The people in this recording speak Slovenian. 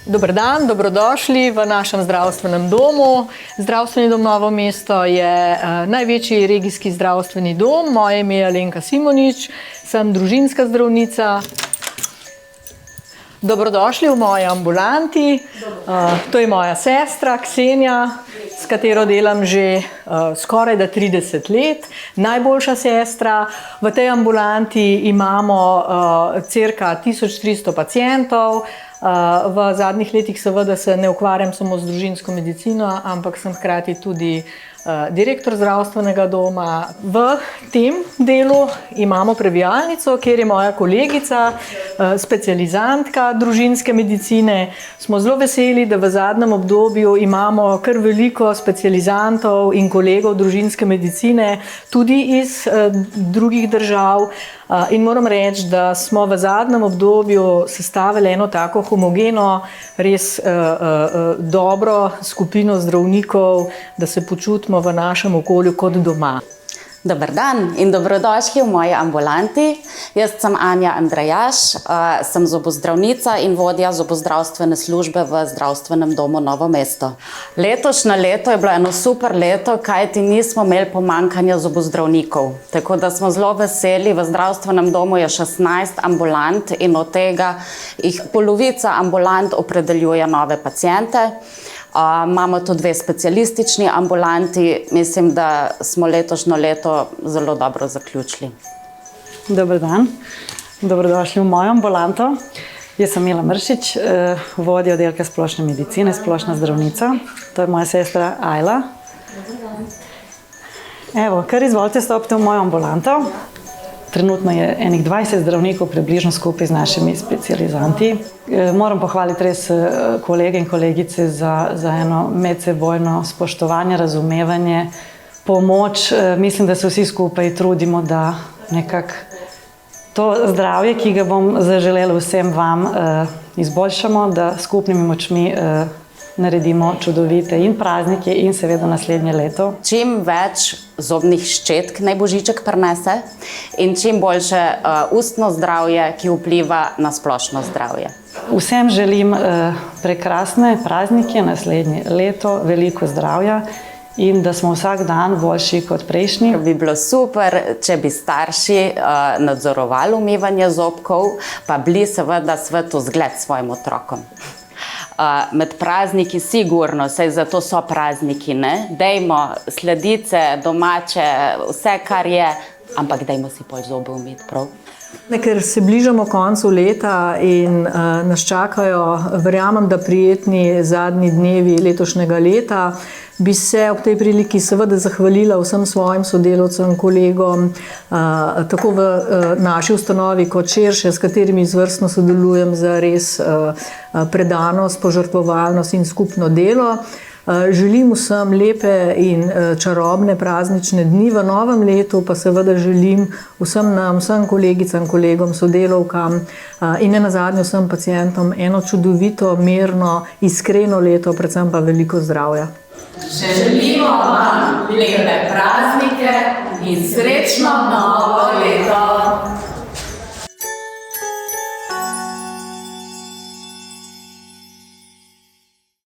Dober dan, dobrodošli v našem zdravstvenem domu. Zdravstveni dom Novo mesto je največji regijski zdravstveni dom. Moje ime je Alenka Simonič, sem družinska zdravnica. Dobrodošli v moji ambulanti. To je moja sestra Ksenija, s katero delam že skoraj 30 let. Najboljša sestra. V tej ambulanti imamo cirka 1300 pacientov. V zadnjih letih seveda se ne ukvarjam samo z družinsko medicino, ampak sem hkrati tudi direktor zdravstvenega doma. V tem delu imamo prebivalnico, kjer je moja kolegica, specializantka družinske medicine. Smo zelo veseli, da v zadnjem obdobju imamo kar veliko specializantov in kolegov družinske medicine, tudi iz drugih držav. In moram reči, da smo v zadnjem obdobju sestavili eno tako homogeno, res dobro skupino zdravnikov, da se počutimo v našem okolju kot doma. Dober dan in dobrodošli v moji ambulanti. Jaz sem Anja Andrejaš, sem zobozdravnica in vodja zobozdravstvene službe v zdravstvenem domu Novo mesto. Letošnje leto je bilo eno super leto, kajti nismo imeli pomanjkanja zobozdravnikov. Tako da smo zelo veseli, v zdravstvenem domu je 16 ambulant in od tega jih polovica ambulant opredeljuje nove paciente. Imamo tudi 2 specialistični ambulanti. Mislim, da smo letošnje leto zelo dobro zaključili. Dober dan, dobrodošli v mojo ambulanto. Jaz sem Mila Mršič, vodja oddelka splošne medicine, splošna zdravnica. To je moja sestra Ajla. Evo, kar izvolite, stopite v mojo ambulanto. Trenutno je enih 20 zdravnikov približno skupaj z našimi specializanti. Moram pohvaliti res kolege in kolegice za eno medsebojno spoštovanje, razumevanje, pomoč. Mislim, da se vsi skupaj trudimo, da nekako to zdravje, ki ga bom zaželela vsem vam, izboljšamo, da skupnimi močmi naredimo čudovite in praznike in seveda naslednje leto. Čim več zobnih ščetk naj božiček prinese in čim boljše ustno zdravje, ki vpliva na splošno zdravje. Vsem želim prekrasne praznike, naslednje leto, veliko zdravja in da smo vsak dan boljši kot prejšnji. Bi bilo super, če bi starši nadzorovali umivanje zobkov, pa bili seveda svetu zgled svojim otrokom. Med prazniki sigurno, saj zato so prazniki, ne? Dajmo sladice, domače, vse kar je, ampak dajmo si pol zobe umiti, prav? Ker se bližamo koncu leta in nas čakajo, verjamem, da prijetni zadnji dnevi letošnjega leta, bi se ob tej priliki seveda zahvalila vsem svojim sodelavcem, kolegom, tako v naši ustanovi kot širše, s katerimi izvrstno sodelujem za res predanost, požrtvovalnost in skupno delo. Želim vsem lepe in čarobne praznične dni v novem letu, pa seveda želim vsem kolegicam, kolegom, sodelavkam in nenazadnje vsem pacientom eno čudovito, mirno, iskreno leto, predvsem pa veliko zdravja. Želimo vam lepe praznike in srečno novo leto!